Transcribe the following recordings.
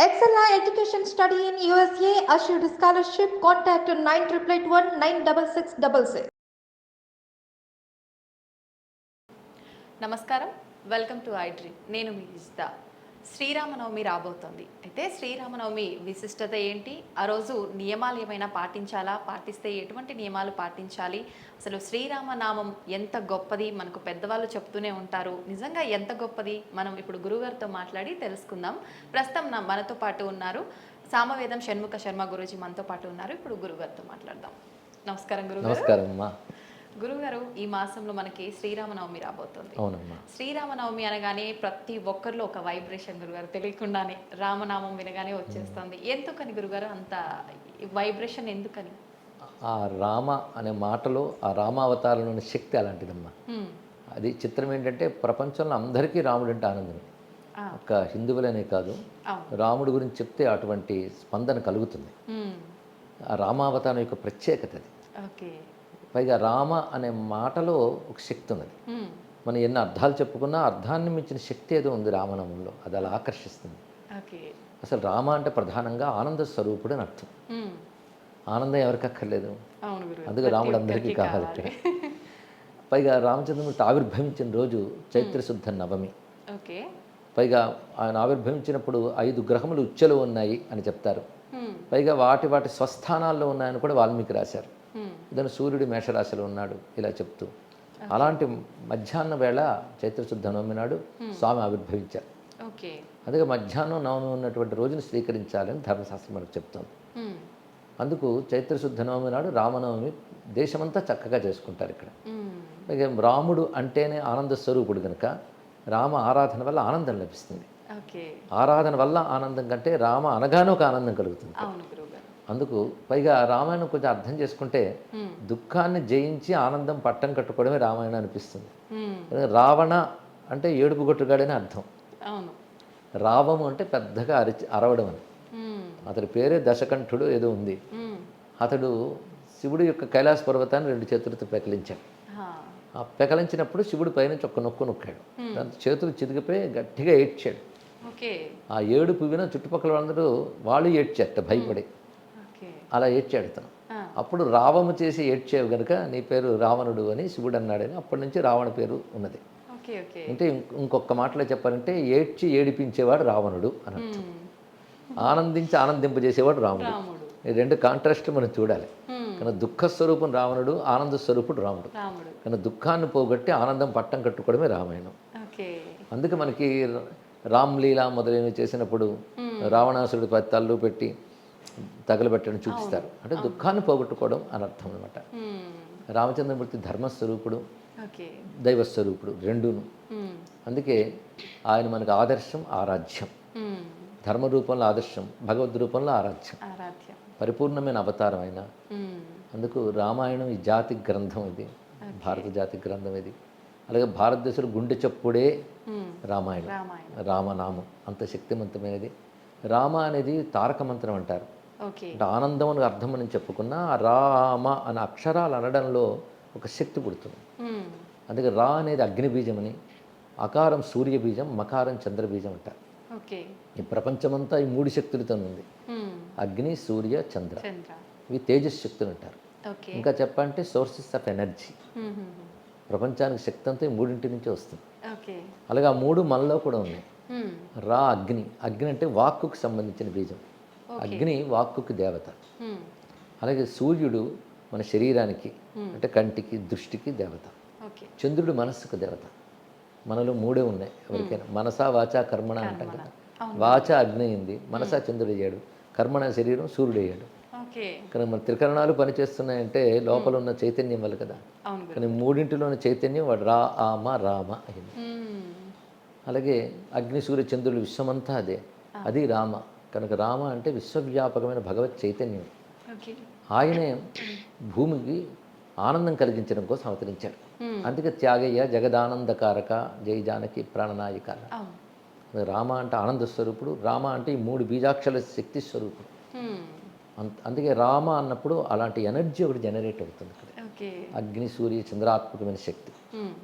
Excella Education Study in USA assured scholarship. Contact 9881 96666. నమస్కారం, welcome to iDream. నేను మీ విజిత. శ్రీరామనవమి రాబోతోంది. అయితే శ్రీరామనవమి విశిష్టత ఏంటి? ఆ రోజు నియమాలు ఏమైనా పాటించాలా? పాటిస్తే ఎటువంటి నియమాలు పాటించాలి? అసలు శ్రీరామనామం ఎంత గొప్పది? మనకు పెద్దవాళ్ళు చెప్తూనే ఉంటారు. నిజంగా ఎంత గొప్పది? మనం ఇప్పుడు గురుగారితో మాట్లాడి తెలుసుకుందాం. ప్రస్తుతం మనతో పాటు ఉన్నారు సామవేదం షణ్ముఖ శర్మ గురూజీ మనతో పాటు ఉన్నారు. ఇప్పుడు గురుగారితో మాట్లాడదాం. నమస్కారం గురుగారు. నమస్కారం అమ్మా. గురుగారు, ఈ మాసంలో మనకి శ్రీరామనవమి రాబోతుంది. అవునమ్మా. శ్రీరామనవమి అనగానే ప్రతి ఒక్కరిలో ఒక వైబ్రేషన్ గురుగారు, తెలియకుండానే రామనామం వినగానే వచ్చేస్తుంది. ఎందుకని గురుగారు అంత వైబ్రేషన్ ఎందుకని? ఆ రామ అనే మాటలో ఆ రామావతారంలోని శక్తి అలాంటిదమ్మా. అది చిత్రం ఏంటంటే ప్రపంచంలో అందరికీ రాముడు అంటే ఆనందమే. ఒక హిందువులనే కాదు, రాముడు గురించి చెప్తే అటువంటి స్పందన కలుగుతుంది. ఆ రామావతారం యొక్క ప్రత్యేకత అది. ఓకే. పైగా రామ అనే మాటలో ఒక శక్తి ఉన్నది. మనం ఎన్ని అర్థాలు చెప్పుకున్నా అర్థాన్ని మించిన శక్తి ఏదో ఉంది రామనామంలో. అది అలా ఆకర్షిస్తుంది. అసలు రామ అంటే ప్రధానంగా ఆనంద స్వరూపుడు అని అర్థం. ఆనందం ఎవరికి అక్కర్లేదు, అందుకే రాముడు అందరికీ కావాలి. పైగా రామచంద్రమూర్తి ఆవిర్భవించిన రోజు చైత్రశుద్ధ నవమి. పైగా ఆయన ఆవిర్భవించినప్పుడు 5 గ్రహములు ఉచ్చెలో ఉన్నాయి అని చెప్తారు. పైగా వాటి స్వస్థానాల్లో ఉన్నాయని కూడా వాల్మీకి రాశారు. దాని సూర్యుడు మేషరాశిలో ఉన్నాడు ఇలా చెప్తూ. అలాంటి మధ్యాహ్న వేళ చైత్రశుద్ధ నవమి నాడు స్వామి ఆవిర్భవించారు. అందుకే మధ్యాహ్నం నవమి ఉన్నటువంటి రోజును స్వీకరించాలని ధర్మశాస్త్రం మనకు చెప్తుంది. అందుకు చైత్రశుద్ధ నవమి నాడు రామనవమి దేశమంతా చక్కగా చేసుకుంటారు. ఇక్కడ రాముడు అంటేనే ఆనంద స్వరూపుడు కనుక రామ ఆరాధన వల్ల ఆనందం లభిస్తుంది. ఆరాధన వల్ల ఆనందం కంటే రామ అనగానే ఒక ఆనందం కలుగుతుంది. అందుకు పైగా రామాయణం కొంచెం అర్థం చేసుకుంటే దుఃఖాన్ని జయించి ఆనందం పట్టం కట్టుకోవడమే రామాయణం అనిపిస్తుంది. రావణ అంటే ఏడుపు గొట్టుగాడని అర్థం. రావము అంటే పెద్దగా అరవడం అని. అతడి పేరే దశకంఠుడు ఏదో ఉంది. అతడు శివుడు యొక్క కైలాస పర్వతాన్ని 2 చేతులతో పెకలించాడు. ఆ పెకలించినప్పుడు శివుడు పైనుంచి ఒక నొక్కు నొక్కాడు. దాంతో చేతులు చితికిపోయి గట్టిగా ఏడ్చాడు. ఆ ఏడుపు విన చుట్టుపక్కల వాళ్ళందరూ వాళ్ళు ఏడ్చారట భయపడి. అలా ఏడ్చాడు తను. అప్పుడు రావము చేసి ఏడ్చావు కనుక నీ పేరు రావణుడు అని శివుడు అన్నాడని అప్పటి నుంచి రావణ పేరు ఉన్నది. అంటే ఇంకొక మాటలో చెప్పాలంటే ఏడ్చి ఏడిపించేవాడు రావణుడు అని అర్థం. ఆనందించి ఆనందింపజేసేవాడు రాముడు. ఈ 2 కాంట్రాస్ట్ మనం చూడాలి. కానీ దుఃఖ స్వరూపం రావణుడు, ఆనంద స్వరూపుడు రాముడు. కానీ దుఃఖాన్ని పోగొట్టి ఆనందం పట్టం కట్టుకోవడమే రామాయణం. అందుకే మనకి రామ్లీలా మొదలైనవి చేసినప్పుడు రావణాసురుడి తల్లు పెట్టి తగలబెట్టడం చూపిస్తారు. అంటే దుఃఖాన్ని పోగొట్టుకోవడం అని అర్థం అనమాట. రామచంద్రమూర్తి ధర్మస్వరూపుడు, దైవస్వరూపుడు రెండును. అందుకే ఆయన మనకు ఆదర్శం, ఆరాధ్యం. ధర్మ రూపంలో ఆదర్శం, భగవద్ రూపంలో ఆరాధ్యం, పరిపూర్ణమైన అవతారం ఆయన. అందుకు రామాయణం ఈ జాతి గ్రంథం, ఇది భారత జాతి గ్రంథం. ఇది అలాగే భారతదేశంలో గుండె చప్పుడే రామాయణం, రామనామం అంత శక్తివంతమైనది. రామ అనేది తారక మంత్రం అంటారు. అంటే ఆనందం అని అర్థం అని చెప్పుకున్న రామ అనే అక్షరాలు అనడంలో ఒక శక్తి పుడుతుంది. అందుకే రా అనేది అగ్ని బీజం అని, అకారం సూర్య బీజం, మకారం చంద్ర బీజం అంటారు. ఈ ప్రపంచమంతా ఈ 3 శక్తులతో ఉంది. అగ్ని, సూర్య, చంద్ర. ఇవి తేజస్ శక్తులు అంటారు. ఇంకా చెప్పాలంటే సోర్సెస్ ఆఫ్ ఎనర్జీ. ప్రపంచానికి శక్తి అంతా ఈ 3 నుంచి వస్తుంది. అలాగే ఆ 3 మనలో కూడా ఉన్నాయి. రా అగ్ని. అగ్ని అంటే వాక్కుకు సంబంధించిన బీజం. అగ్ని వాక్కుకి దేవత. అలాగే సూర్యుడు మన శరీరానికి అంటే కంటికి, దృష్టికి దేవత. చంద్రుడు మనస్సుకు దేవత. మనలో 3 ఉన్నాయి ఎవరికైనా. మనసా వాచ కర్మణ అంటాం కదా. వాచ అగ్ని అయింది, మనసా చంద్రుడు అయ్యాడు, కర్మణ శరీరం సూర్యుడు అయ్యాడు. కానీ మన త్రికరణాలు పనిచేస్తున్నాయంటే లోపల ఉన్న చైతన్యం వల్ల కదా. కానీ 3 చైతన్యం వాడు రా ఆమ రామ అయింది. అలాగే అగ్ని, సూర్య, చంద్రుడు విశ్వమంతా అదే, అది రామ. కనుక రామ అంటే విశ్వవ్యాపకమైన భగవత్ చైతన్యం. ఆయనే భూమికి ఆనందం కలిగించడం కోసం అవతరించాడు. అందుకే త్యాగయ్య జగదానందకారక జై జానకి ప్రాణనాయిక. రామ అంటే ఆనంద స్వరూపుడు, రామ అంటే ఈ 3 బీజాక్షల శక్తి స్వరూపుడు. అందుకే రామ అన్నప్పుడు అలాంటి ఎనర్జీ ఒకటి జనరేట్ అవుతుంది. అగ్ని, సూర్య, చంద్రాత్మకమైన శక్తి.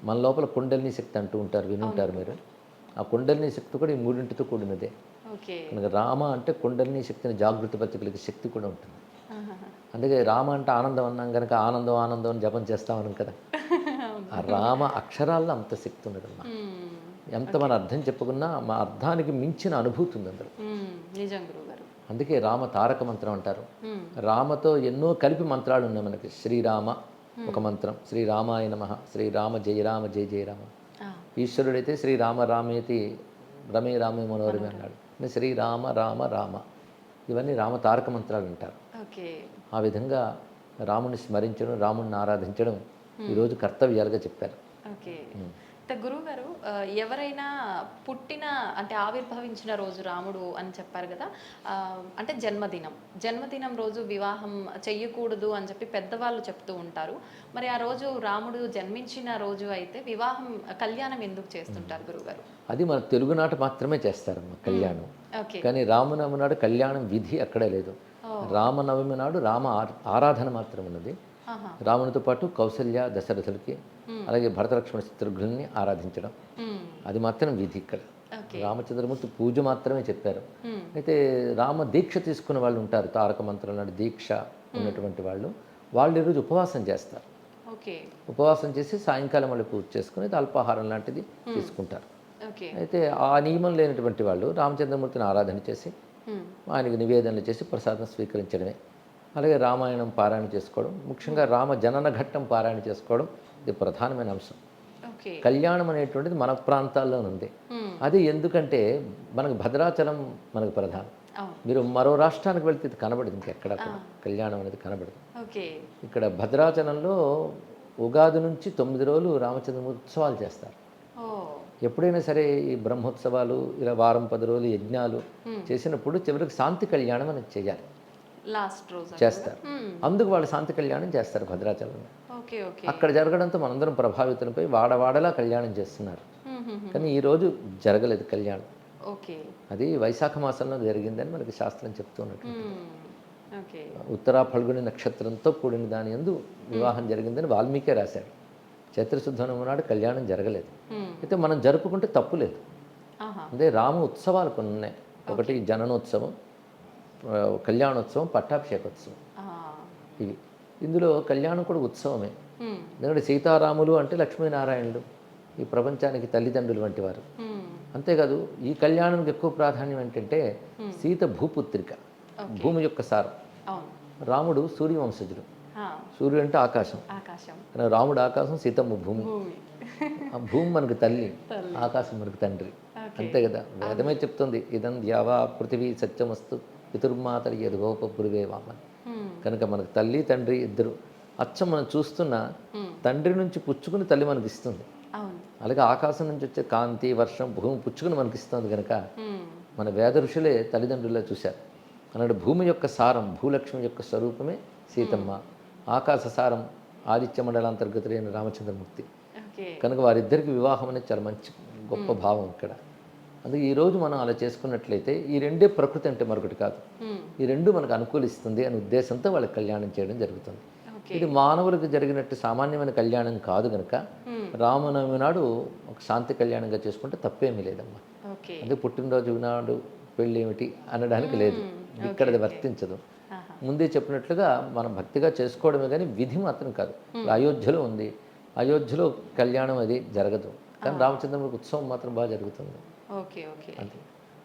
మన లోపల కుండలిని శక్తి అంటూ ఉంటారు, వినుంటారు మీరు. ఆ కుండలిని శక్తి కూడా ఈ మూడింటితో కూడినదే. ఓకే. కనుక రామ అంటే కుండలిని శక్తిని జాగృతపరచగలిగే శక్తి కూడా ఉంటుంది. ఆహాహా. అందుకే రామ అంటే ఆనందం అన్నాం కనుక ఆనందం ఆనందం అని జపం చేస్తామన్నాం కదా. ఆ రామ అక్షరాల్లో అంత శక్తి ఉన్నదమ్మా. మ్మ్. ఎంత మన అర్థం చెప్పుకున్నా మా అర్థానికి మించిన అనుభూతి ఉంది అందులో. మ్మ్. నిజం గురుగారు. అందుకే రామ తారక మంత్రం అంటారు. మ్మ్. రామతో ఎన్నో కలిపి మంత్రాలు ఉన్నాయి మనకి. శ్రీరామ ఒక మంత్రం, శ్రీరామాయ నమః, శ్రీరామ జయ రామ జయ జయ రామ. ఆ, ఈశ్వరుడైతే శ్రీరామ రామేతి రమే రామే మనోరమే అన్నాడు. శ్రీరామ రామ రామ, ఇవన్నీ రామ తారక మంత్రాలు అంటారు. ఓకే. ఆ విధంగా రాముని స్మరించడం, రాముడిని ఆరాధించడం ఈరోజు కర్తవ్యాలుగా చెప్పారు. ఓకే. అయితే గురువుగారు ఎవరైనా పుట్టిన అంటే ఆవిర్భవించిన రోజు రాముడు అని చెప్పారు కదా, అంటే జన్మదినం రోజు వివాహం చెయ్యకూడదు అని చెప్పి పెద్దవాళ్ళు చెప్తూ ఉంటారు. మరి ఆ రోజు రాముడు జన్మించిన రోజు అయితే వివాహం కళ్యాణం ఎందుకు చేస్తుంటారు గురువుగారు? అది మన తెలుగునాట మాత్రమే చేస్తారమ్మా కళ్యాణం. ఓకే. కానీ రామనవమి నాడు కళ్యాణం విధి అక్కడే లేదు. రామనవమి నాడు రామ ఆరాధన మాత్రం ఉన్నది. ఆహా. రామునితో పాటు కౌసల్య దశరథులకి, అలాగే భరతలక్ష్మణ శత్రుఘ్నుల్ని ఆరాధించడం, మ్మ్. అది మాత్రం విధి ఇక్కడ. ఓకే. రామచంద్రమూర్తి పూజ మాత్రమే చెప్పారు. మ్మ్. అయితే రామ దీక్ష తీసుకున్న వాళ్ళు ఉంటారు, తారక మంత్రం లాంటి దీక్ష ఉన్నటువంటి వాళ్ళు ఈరోజు ఉపవాసం చేస్తారు. ఓకే. ఉపవాసం చేసి సాయంకాలం వాళ్ళు పూజ చేసుకుని అల్పాహారం లాంటిది తీసుకుంటారు. ఓకే. అయితే ఆ నియమం లేనటువంటి వాళ్ళు రామచంద్రమూర్తిని ఆరాధన చేసి మ్మ్. ఆయనకి నివేదనలు చేసి ప్రసాదం స్వీకరించడమే. అలాగే రామాయణం పారాయణ చేసుకోవడం, ముఖ్యంగా రామ జనన ఘట్టం పారాయణ చేసుకోవడం ఇది ప్రధానమైన అంశం. ఓకే. కళ్యాణం అనేటువంటిది మన ప్రాంతాల్లో ఉంది. మ్మ్. అది ఎందుకంటే మనకు భద్రాచలం మనకు ప్రధానం. అవును. మీరు మరో రాష్ట్రానికి వెళ్తే ఇది కనబడదు, ఇంకెక్కడ కూడా కళ్యాణం అనేది కనబడదు. ఓకే. ఇక్కడ భద్రాచలంలో ఉగాది నుంచి 9 రోజులు రామచంద్రమూర్తి ఉత్సవాలు చేస్తారు. ఓ. ఎప్పుడైనా సరే ఈ బ్రహ్మోత్సవాలు ఇలా వారం 10 రోజులు యజ్ఞాలు చేసినప్పుడు చివరికి శాంతి కళ్యాణం అనేది చేయాలి, లాస్ట్ రోజు చేస్తారు. అందుకు వాళ్ళు శాంతి కళ్యాణం చేస్తారు భద్రాచలంలో. ఓకే. ఓకే. అక్కడ జరగడంతో మనందరం ప్రభావితులపై వాడవాడలా కళ్యాణం చేస్తున్నారు. కానీ ఈరోజు జరగలేదు కళ్యాణం. ఓకే. అది వైశాఖ మాసంలో జరిగిందని మనకి శాస్త్రం చెప్తున్నట్టు. ఓకే. ఉత్తరా ఫల్గుని నక్షత్రంతో కూడిన దాని యందు వివాహం జరిగిందని వాల్మీకే రాశాడు. చైత్రశుద్ధనము నాడు కళ్యాణం జరగలేదు. అయితే మనం జరుపుకుంటే తప్పు లేదు. ఆహా. అంటే రామ ఉత్సవాలు కొన్ని ఉన్నాయి. ఒకటి జననోత్సవం, కళ్యాణోత్సవం, పట్టాభిషేకోత్సవం, ఆ. ఇవి. ఇందులో కళ్యాణం కూడా ఉత్సవమే. మ్మ్. ఎందుకంటే సీతారాములు అంటే లక్ష్మీనారాయణులు, ఈ ప్రపంచానికి తల్లిదండ్రులు వంటి వారు. మ్మ్. అంతేకాదు ఈ కళ్యాణానికి ఎక్కువ ప్రాధాన్యం ఏంటంటే సీత భూపుత్రిక, భూమి యొక్క సారం. అవును. రాముడు సూర్యవంశజుడు. ఆ. సూర్యుడు అంటే ఆకాశం, ఆకాశం, కానీ రాముడు ఆకాశం, సీతమ్మ భూమి. భూమి. ఆ భూమి మనకు తల్లి, ఆకాశం మనకు తండ్రి. అంతే కదా, వేదమే చెప్తుంది ఇదం ద్యావా పృథివీ సత్యమస్తు పితుర్మాతరి యదుగోపపురువే వామని. మ్మ్. కనుక మనకు తల్లి తండ్రి ఇద్దరు. అచ్చం మనం చూస్తున్న తండ్రి నుంచి పుచ్చుకుని తల్లి మనకి ఇస్తుంది. అవును. అలాగే ఆకాశం నుంచి వచ్చే కాంతి వర్షం భూమి పుచ్చుకుని మనకి ఇస్తుంది. కనుక మ్మ్. మన వేద ఋషులే తల్లిదండ్రులే చూశారు. అన్నాడు భూమి యొక్క సారం, భూలక్ష్మి యొక్క స్వరూపమే సీతమ్మ. ఆకాశ సారం ఆదిత్య మండలాంతర్గతులైన రామచంద్రమూర్తి. ఓకే. కనుక వారిద్దరికి వివాహం అనేది చాలా మంచి గొప్ప భావం ఇక్కడ. అందుకే ఈరోజు మనం అలా చేసుకున్నట్లయితే ఈ రెండే ప్రకృతి అంటే మరొకటి కాదు, మ్మ్. ఈ రెండు మనకు అనుకూలిస్తుంది అనే ఉద్దేశంతో వాళ్ళకి కళ్యాణం చేయడం జరుగుతుంది. ఓకే. ఇది మానవులకు జరిగినట్టు సామాన్యమైన కళ్యాణం కాదు కనుక రామనవమి నాడు ఒక శాంతి కళ్యాణంగా చేసుకుంటే తప్పేమీ లేదమ్మా. ఓకే. అందుకే పుట్టినరోజు నాడు పెళ్ళి ఏమిటి అనడానికి లేదు, ఇక్కడ అది వర్తించదు. ఆహా. ముందే చెప్పినట్లుగా మనం భక్తిగా చేసుకోవడమే కానీ విధి మాత్రం కాదు. ఇప్పుడు అయోధ్యలో ఉంది, అయోధ్యలో కళ్యాణం అది జరగదు, కానీ రామచంద్రమూర్తి ఉత్సవం మాత్రం బాగా జరుగుతుంది. ఓకే. ఓకే.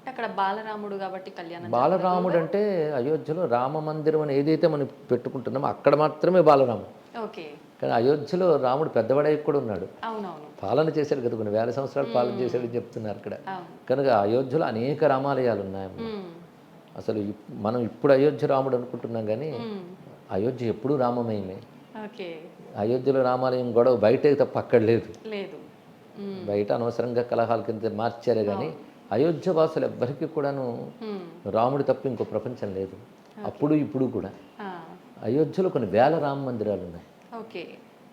అక్కడ బాలరాముడు కాబట్టి కళ్యాణం. బాలరాముడు అంటే అయోధ్యలో రామ మందిరం అని ఏదైతే మనం పెట్టుకుంటున్నామో అక్కడ మాత్రమే బాలరాముడు. ఓకే. కానీ అయోధ్యలో రాముడు పెద్దవాడై కూడా ఉన్నాడు, అవునవును. పాలన చేశాడు కదా, కొన్ని వేల సంవత్సరాలు పాలన చేశాడని చెప్తున్నారు అక్కడ. అవును. కనుక అయోధ్యలో అనేక రామాలయాలు ఉన్నాయమ్మా. మ్మ్. అసలు మనం ఇప్పుడు అయోధ్య రాముడు అనుకుంటున్నాం కానీ మ్మ్. అయోధ్య ఎప్పుడూ రామమయమే. ఓకే. అయోధ్యలో రామాలయం గొడవ బయటే తప్ప అక్కడ లేదు. లేదు. మ్మ్. బయట అనవసరంగా కలహాల కింద మార్చారే కానీ అయోధ్య వాసులు ఎవ్వరికీ కూడాను మ్మ్. రాముడు తప్ప ఇంకో ప్రపంచం లేదు, అప్పుడు ఇప్పుడు కూడా. ఆ. అయోధ్యలో కొన్ని వేల రామ మందిరాలు ఉన్నాయి, ఓకే.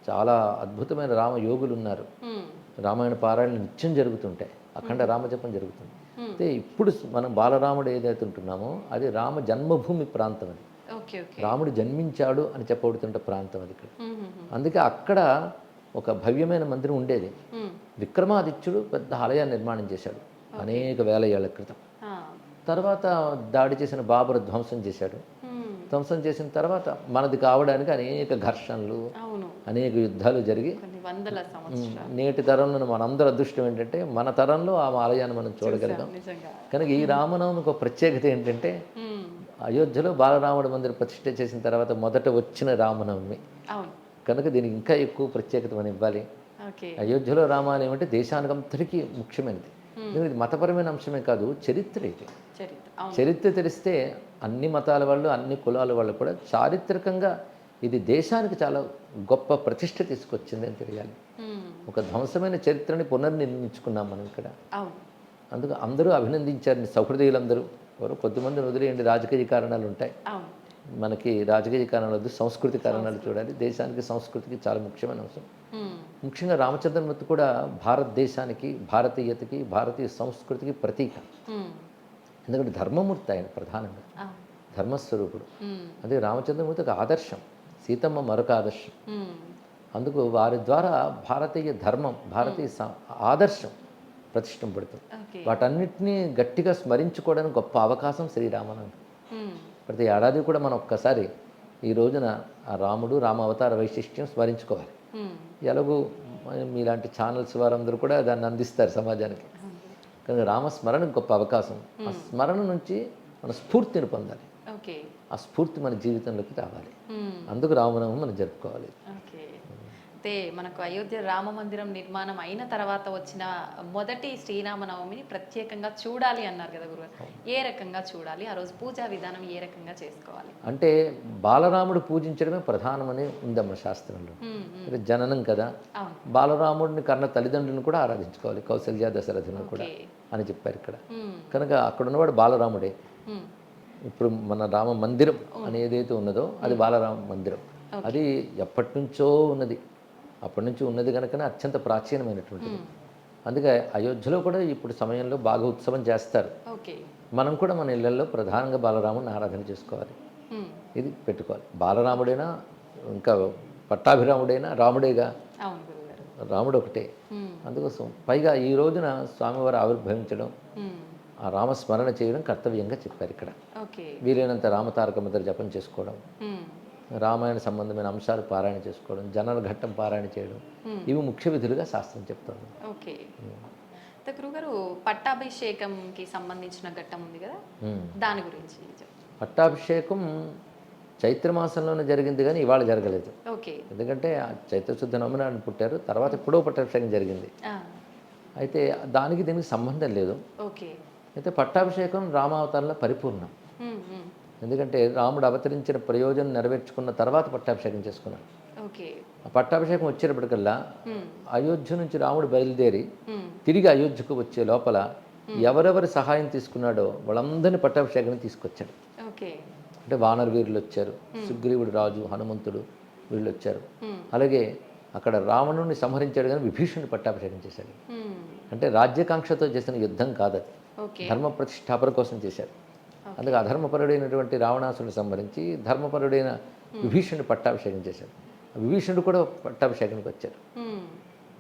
చాలా అద్భుతమైన రామ యోగులు ఉన్నారు. మ్మ్. రామాయణ పారాయణలు నిత్యం జరుగుతుంటాయి, అఖండ రామజపం జరుగుతుంది. అయితే ఇప్పుడు మనం బాలరాముడు ఏదైతే ఉంటున్నామో అది రామ జన్మభూమి ప్రాంతం, అది ఓకే. ఓకే. రాముడు జన్మించాడు అని చెప్పబడుతుంటే ప్రాంతం అది ఇక్కడ. మ్మ్. అందుకే అక్కడ ఒక భవ్యమైన మందిరం ఉండేది. మ్మ్. విక్రమాదిత్యుడు పెద్ద ఆలయాన్ని నిర్మాణం చేశాడు అనేక వేల ఏళ్ల క్రితం. ఆ. తర్వాత దాడి చేసిన బాబరు ధ్వంసం చేశాడు. ధ్వంసం చేసిన తర్వాత మనది కావడానికి అనేక ఘర్షణలు, అవును, అనేక యుద్ధాలు జరిగి కొన్ని వందల సంవత్సరాలు నేటి తరంలో మనందరి అదృష్టం ఏంటంటే మన తరంలో ఆ ఆలయాన్ని మనం చూడగలిగాం. నిజంగా. కనుక ఈ రామనవమికి ఒక ప్రత్యేకత ఏంటంటే ఉమ్. అయోధ్యలో బాలరాముడి మందిరం ప్రతిష్ఠ చేసిన తర్వాత మొదట వచ్చిన రామనవమి అవును. కనుక దీనికి ఇంకా ఎక్కువ ప్రత్యేకత మనం ఇవ్వాలి. ఓకే. అయోధ్యలో రామాలయం అంటే దేశానికి అంతటికీ ముఖ్యమైనది. ఎందుకంటే ఇది మతపరమైన అంశమే కాదు, చరిత్ర ఇది. చరిత్ర. అవును. చరిత్ర తెలిస్తే అన్ని మతాల వాళ్ళు, అన్ని కులాల వాళ్ళు కూడా చారిత్రకంగా ఇది దేశానికి చాలా గొప్ప ప్రతిష్ట తీసుకొచ్చింది అని తెలియాలి. ఉమ్. ఒక ధ్వంసమైన చరిత్రని పునర్నిర్మించుకున్నాం మనం ఇక్కడ. అవును. అందుకు అందరూ అభినందించారు, సహృదయులందరూ. ఎవరో కొద్దిమందిని వదిలేయండి, రాజకీయ కారణాలు ఉంటాయి. అవును. మనకి రాజకీయ కారణాలు వద్దు, సంస్కృతి కారణాలు చూడాలి. దేశానికి సంస్కృతికి చాలా ముఖ్యమైన అంశం. ఉమ్. ముఖ్యంగా రామచంద్రమూర్తి కూడా భారతదేశానికి, భారతీయతకి, భారతీయ సంస్కృతికి ప్రతీక. ఉమ్. ఎందుకంటే ధర్మమూర్తి ఆయన ప్రధానంగా, అవును. ధర్మస్వరూపుడు. ఉమ్. అదే రామచంద్రమూర్తి ఒక ఆదర్శం, సీతమ్మ మరొక ఆదర్శం. ఉమ్. అందుకు వారి ద్వారా భారతీయ ధర్మం, భారతీయ ఆదర్శం ప్రతిష్ఠింపబడుతుంది. ఓకే. వాటన్నిటినీ గట్టిగా స్మరించుకోవడానికి గొప్ప అవకాశం శ్రీరామనవమి. ఉమ్. ప్రతి ఏడాది కూడా మనం ఒక్కసారి ఈ రోజున ఆ రాముడు, రామ అవతార వైశిష్ట్యం స్మరించుకోవాలి. ఉమ్. ఎలాగూ మీలాంటి ఛానల్స్ వారందరూ కూడా దాన్ని అందిస్తారు సమాజానికి. కనుక రామస్మరణకు గొప్ప అవకాశం. ఆ స్మరణ నుంచి మన స్ఫూర్తిని పొందాలి. ఓకే. ఆ స్ఫూర్తి మన జీవితంలోకి రావాలి. ఉమ్. అందుకు రామనవమి మనం జరుపుకోవాలి. ఓకే. అయితే మనకు అయోధ్య రామ మందిరం నిర్మాణం అయిన తర్వాత వచ్చిన మొదటి శ్రీరామనవమిని ప్రత్యేకంగా చూడాలి అన్నారు కదా గురుగారు. ఏ రకంగా చూడాలి? ఆ రోజు పూజా విధానం ఏ రకంగా చేసుకోవాలి? అంటే బాలరాముడు పూజించడమే ప్రధానమని ఉందమ్మ శాస్త్రంలో. ఉమ్. ఉమ్. ఇది జననం కదా, అవును. బాలరాముడిని కన్న తల్లిదండ్రులను కూడా ఆరాధించుకోవాలి, కౌసల్య దశరథులను కూడా ఓకే. అని చెప్పారు ఇక్కడ. ఉమ్. కనుక అక్కడ ఉన్నవాడు బాలరాముడే. ఉమ్. ఇప్పుడు మన రామ మందిరం అని ఏదైతే ఉన్నదో అది బాలరామ మందిరం. అది ఎప్పటి నుంచో ఉన్నది, అప్పటి నుంచి ఉన్నది కనుకనే అత్యంత ప్రాచీనమైనటువంటిది. అందుకే అయోధ్యలో కూడా ఇప్పుడు సమయంలో బాగా ఉత్సవం చేస్తారు. ఓకే. మనం కూడా మన ఇళ్లలో ప్రధానంగా బాలరాముడిని ఆరాధన చేసుకోవాలి. ఉమ్. ఇది పెట్టుకోవాలి. బాలరాముడైనా ఇంకా పట్టాభిరాముడైనా రాముడేగా, అవును గురుగారు. రాముడు ఒకటే. ఉమ్. అందుకోసం పైగా ఈ రోజున స్వామివారు ఆవిర్భవించడం, ఉమ్. ఆ రామస్మరణ చేయడం కర్తవ్యంగా చెప్పారు ఇక్కడ. ఓకే. వీలైనంత రామతారక మంత్ర జపం చేసుకోవడం, ఉమ్. రామాయణ సంబంధమైన అంశాలు పారాయణ చేసుకోవడం, జనన ఘట్టం పారాయణ చేయడం, ఇవి ముఖ్య విధులుగా శాస్త్రం చెప్తుంది. ఓకే. అయితే గురుగారు పట్టాభిషేకంకి సంబంధించిన ఘట్టం ఉంది కదా, దాని గురించి చెప్పండి. పట్టాభిషేకం చైత్రమాసంలోనే జరిగింది కానీ ఇవాళ జరగలేదు. ఓకే. ఎందుకంటే ఆ చైత్రశుద్ధ నవమి నాడు పుట్టారు, తర్వాత ఎప్పుడో పట్టాభిషేకం జరిగింది. ఆ. అయితే దానికి దీనికి సంబంధం లేదు. ఓకే. అయితే పట్టాభిషేకం రామావతారంలో పరిపూర్ణం. ఉమ్. ఉమ్. ఎందుకంటే రాముడు అవతరించిన ప్రయోజనం నెరవేర్చుకున్న తర్వాత పట్టాభిషేకం చేసుకున్నాడు. ఓకే. ఆ పట్టాభిషేకం వచ్చేటప్పటికల్లా ఉమ్. అయోధ్య నుంచి రాముడు బయలుదేరి ఉమ్. తిరిగి అయోధ్యకు వచ్చే లోపల ఎవరెవరి సహాయం తీసుకున్నాడో వాళ్ళందరినీ పట్టాభిషేకం తీసుకొచ్చాడు. ఓకే. అంటే వానర వీరులు వచ్చారు, సుగ్రీవుడు రాజు, హనుమంతుడు వీళ్ళు వచ్చారు. ఉమ్. అలాగే అక్కడ రావణుడిని సంహరించాడు కానీ విభీషణుని పట్టాభిషేకం చేశాడు. ఉమ్. అంటే రాజ్యాకాంక్షతో చేసిన యుద్ధం కాదది, ఓకే. ధర్మ ప్రతిష్టాపన కోసం చేశాడు. అందుకే అధర్మపరుడైనటువంటి రావణాసుని సంహరించి ధర్మపరుడైన విభీషణుడు పట్టాభిషేకం చేశాడు. విభీషణుడు కూడా పట్టాభిషేకానికి వచ్చాడు. ఉమ్.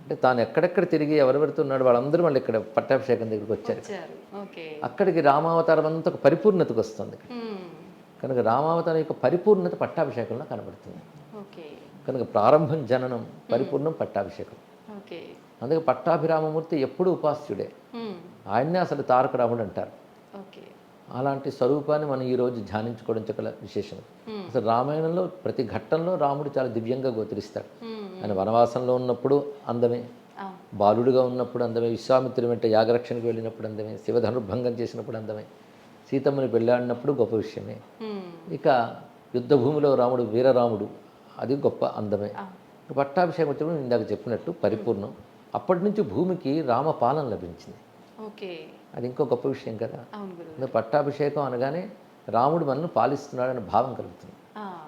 అంటే తాను ఎక్కడెక్కడ తిరిగి ఎవరెవరితో ఉన్నాడు వాళ్ళందరూ మళ్ళీ ఇక్కడ పట్టాభిషేకం దగ్గరికి వచ్చారు. వచ్చారు. ఓకే. అక్కడికి రామావతారం అంతా ఒక పరిపూర్ణతకు వస్తుంది. ఉమ్. కనుక రామావతారం యొక్క పరిపూర్ణత పట్టాభిషేకంలో కనబడుతుంది. ఓకే. కనుక ప్రారంభం జననం, పరిపూర్ణం పట్టాభిషేకం. ఓకే. అందుకే పట్టాభిరామమూర్తి ఎప్పుడూ ఉపాస్యుడే. ఉమ్. ఆయన్నే అసలు తారక రాముడు అంటారు. ఓకే. అలాంటి స్వరూపాన్ని మనం ఈరోజు ధ్యానించుకోవడం చాలా విశేషం. అసలు రామాయణంలో ప్రతి ఘట్టంలో రాముడు చాలా దివ్యంగా గోచరిస్తాడు. ఆయన వనవాసంలో ఉన్నప్పుడు అందమే, అవును. బాలుడుగా ఉన్నప్పుడు అందమే, విశ్వామిత్రుడి వెంట యాగరక్షణకు వెళ్ళినప్పుడు అందమే, శివధనుర్భంగం చేసినప్పుడు అందమే, సీతమ్మని పెళ్ళాడినప్పుడు గొప్ప విషయమే. ఉమ్. ఇక యుద్ధభూమిలో రాముడు వీరరాముడు, అది గొప్ప అందమే. పట్టాభిషేకం వచ్చినప్పుడు ఇందాక చెప్పినట్టు పరిపూర్ణం. అప్పటి నుంచి భూమికి రామపాలన లభించింది. ఓకే. అది ఇంకో గొప్ప విషయం కదా. అవును గురువు. అందుకే పట్టాభిషేకం అనగానే రాముడు మనల్ని పాలిస్తున్నాడనే భావం కలుగుతుంది. ఆ.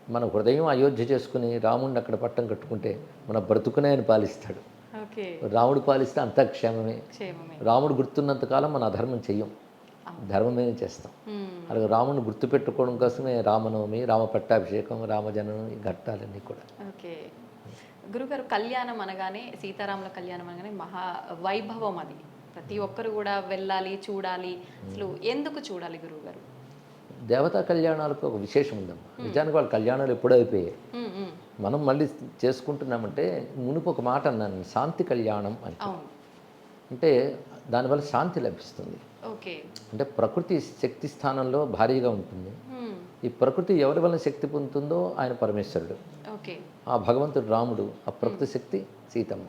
మన హృదయం అయోధ్య చేసుకుని రాముడిని అక్కడ పట్టం కట్టుకుంటే మన బ్రతుకునే ఆయన పాలిస్తాడు. ఓకే. రాముడు పాలిస్తే అంతా క్షేమమే. క్షేమమే. రాముడు గుర్తున్నంతకాలం మన అధర్మం చెయ్యం, ధర్మమే చేస్తాం. ఉమ్. అలాగే రాముడిని గుర్తుపెట్టుకోవడం కోసమే రామనవమి, రామ పట్టాభిషేకం, రామజననం, ఈ ఘట్టాలన్నీ కూడా. ఓకే. గురుగారు కళ్యాణం అనగానే సీతారాముల కళ్యాణం అనగానే మహా వైభవం అది. ప్రతి ఒక్కరు కూడా వెళ్ళాలి, చూడాలి. అసలు ఎందుకు చూడాలి గురువుగారు? దేవతా కళ్యాణాలకు ఒక విశేషం ఉందమ్మా. నిజానికి వాళ్ళ కళ్యాణాలు ఎప్పుడూ అయిపోయాయి. మనం మళ్ళీ చేసుకుంటున్నామంటే మునుపు ఒక మాట అన్నాను, శాంతి కళ్యాణం అని. అవును. అంటే దానివల్ల శాంతి లభిస్తుంది. ఓకే. అంటే ప్రకృతి శక్తి స్థానంలో భారీగా ఉంటుంది. ఈ ప్రకృతి ఎవరి వల్ల శక్తి పొందుతుందో ఆయన పరమేశ్వరుడు, ఓకే. ఆ భగవంతుడు రాముడు, ఆ ప్రకృతి శక్తి సీతమ్మ.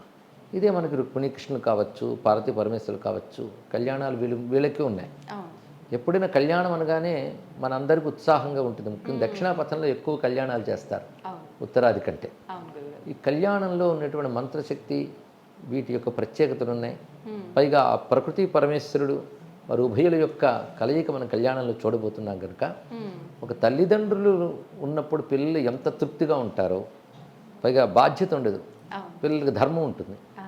ఇదే మనకి రుక్మిణీ కృష్ణులు కావచ్చు, పార్వతీ పరమేశ్వరులు కావచ్చు, కళ్యాణాలు వీళ్ళకి ఉన్నాయి. అవును. ఎప్పుడైనా కళ్యాణం అనగానే మనందరికీ ఉత్సాహంగా ఉంటుంది. ముఖ్యంగా దక్షిణాపథంలో ఎక్కువ కళ్యాణాలు చేస్తారు అవును. ఉత్తరాది కంటే. అవును గురుగారు. ఈ కళ్యాణంలో ఉన్నటువంటి మంత్రశక్తి, వీటి యొక్క ప్రత్యేకతలు ఉన్నాయి. పైగా ఆ ప్రకృతి పరమేశ్వరుడు వారు ఉభయుల యొక్క కలయిక మన కళ్యాణంలో చూడబోతున్నాం కనుక ఒక తల్లిదండ్రులు ఉన్నప్పుడు పిల్లలు ఎంత తృప్తిగా ఉంటారో, పైగా బాధ్యత ఉండదు, అవును. పిల్లలకి ధర్మం ఉంటుంది. ఆ,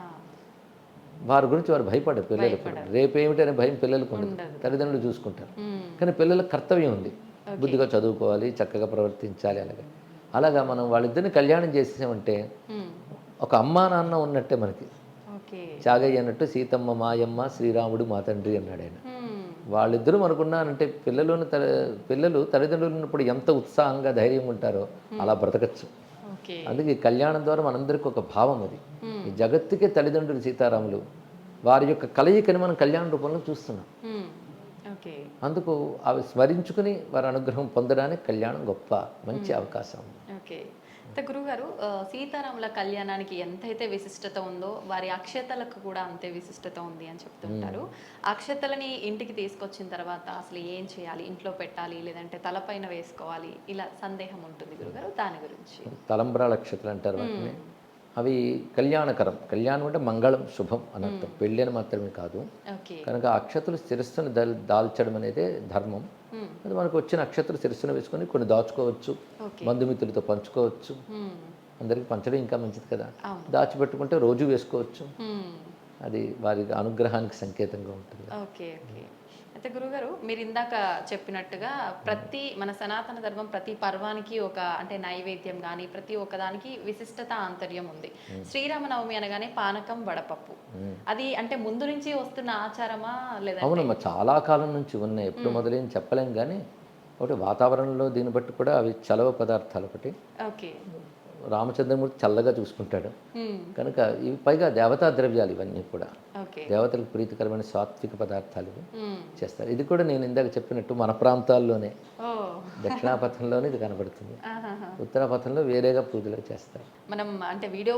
వారి గురించి వారు భయపడరు. పిల్లలు రేపేమిటనే భయం పిల్లలకు ఉండదు, ఉండదు. తల్లిదండ్రులు చూసుకుంటారు. మ్మ్. కానీ పిల్లలకు కర్తవ్యం ఉంది, బుద్ధిగా చదువుకోవాలి, చక్కగా ప్రవర్తించాలి. అలాగా మనం వాళ్ళిద్దరిని కళ్యాణం చేసేసామంటే మ్మ్. ఒక అమ్మా నాన్న ఉన్నట్టే మనకి. ఓకే. చాగయ్య అన్నట్టు సీతమ్మ మాయమ్మ, శ్రీరాముడు మా తండ్రి అన్నాడు ఆయన. మ్మ్. వాళ్ళిద్దరూ మనకున్నారంటే పిల్లలు తల్లిదండ్రులు ఉన్నప్పుడు ఎంత ఉత్సాహంగా ధైర్యంగా ఉంటారో అలా బ్రతకచ్చు. ఓకే. అందుకే ఈ కళ్యాణం ద్వారా మనందరికీ ఒక భావం అది. ఈ జగత్తుకే తల్లిదండ్రులు సీతారాములు, వారి యొక్క కలయికని మనం కళ్యాణ రూపంలో చూస్తున్నాం. మ్మ్. ఓకే. అందుకు అవి స్మరించుకుని వారి అనుగ్రహం పొందడానికి కళ్యాణం గొప్ప మంచి అవకాశం. ఓకే. అయితే గురుగారు, సీతారాముల కళ్యాణానికి ఎంతైతే విశిష్టత ఉందో వారి అక్షతలకు కూడా అంతే విశిష్టత ఉంది అని చెప్తుంటారు. అక్షతలని ఇంటికి తీసుకొచ్చిన తర్వాత అసలు ఏం చేయాలి, ఇంట్లో పెట్టాలి లేదంటే తలపైన వేసుకోవాలి, ఇలా సందేహం ఉంటుంది గురుగారు, దాని గురించి. తలంబ్రాల నక్షత్రాలు అంటారు వాటిని. అవి కళ్యాణకరం. కళ్యాణం అంటే మంగళం, శుభం అనర్థం, పెళ్ళి అని మాత్రమే కాదు. ఓకే. కనుక ఆ అక్షతలు శిరస్సును దాల్చడం అనేది ధర్మం. అది మనకు వచ్చిన అక్షతలు శిరస్సును వేసుకొని కొన్ని దాచుకోవచ్చు, ఓకే. బంధుమిత్రులతో పంచుకోవచ్చు. మ్మ్. అందరికీ పంచడం ఇంకా మంచిది కదా. అవును. దాచిపెట్టుకుంటే రోజు వేసుకోవచ్చు. మ్మ్. అది వారి అనుగ్రహానికి సంకేతంగా ఉంటుంది. ఓకే. ఓకే. అయితే గురుగారు, మీరు ఇందాక చెప్పినట్టుగా ప్రతి మన సనాతన ధర్మం ప్రతి పర్వానికి ఒక అంటే నైవేద్యం కానీ ప్రతి ఒక్కదానికి విశిష్టత ఆంతర్యం ఉంది. శ్రీరామనవమి అనగానే పానకం, వడపప్పు, అది అంటే ముందు నుంచి వస్తున్న ఆచారమా లేదా? అవునమ్మా, చాలా కాలం నుంచి ఉన్నాయి. ఎప్పుడు మొదలైన చెప్పలేం. కానీ ఒకటి వాతావరణంలో దీన్ని బట్టి కూడా అవి చలవ పదార్థాలు. ఒకటి ఓకే. రామచంద్రమూర్తి చల్లగా చూసుకుంటాడు కనుక ఇవి, పైగా దేవతా ద్రవ్యాలు ఇవన్నీ కూడా ఓకే. దేవతలకు ప్రీతికరమైన సాత్విక పదార్థాలు ఇవి చేస్తారు. ఇది కూడా నేను ఇందాక చెప్పినట్టు మన ప్రాంతాల్లోనే, ఓ, దక్షిణాపథంలోనే ఇది కనబడుతుంది. ఆహాహా. ఉత్తరాపథంలో వేరేగా పూజలు చేస్తారు. మనం అంటే వీడియో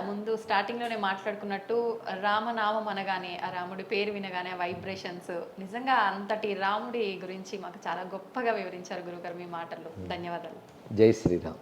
ముందు స్టార్టింగ్ లోనే మాట్లాడుకున్నట్టు రామనామం అనగానే ఆ రాముడి పేరు వినగానే వైబ్రేషన్స్, నిజంగా అంతటి రాముడి గురించి మాకు చాలా గొప్పగా వివరించారు గురుగారు మీ మాటల్లో. ధన్యవాదాలు. జై శ్రీరామ్.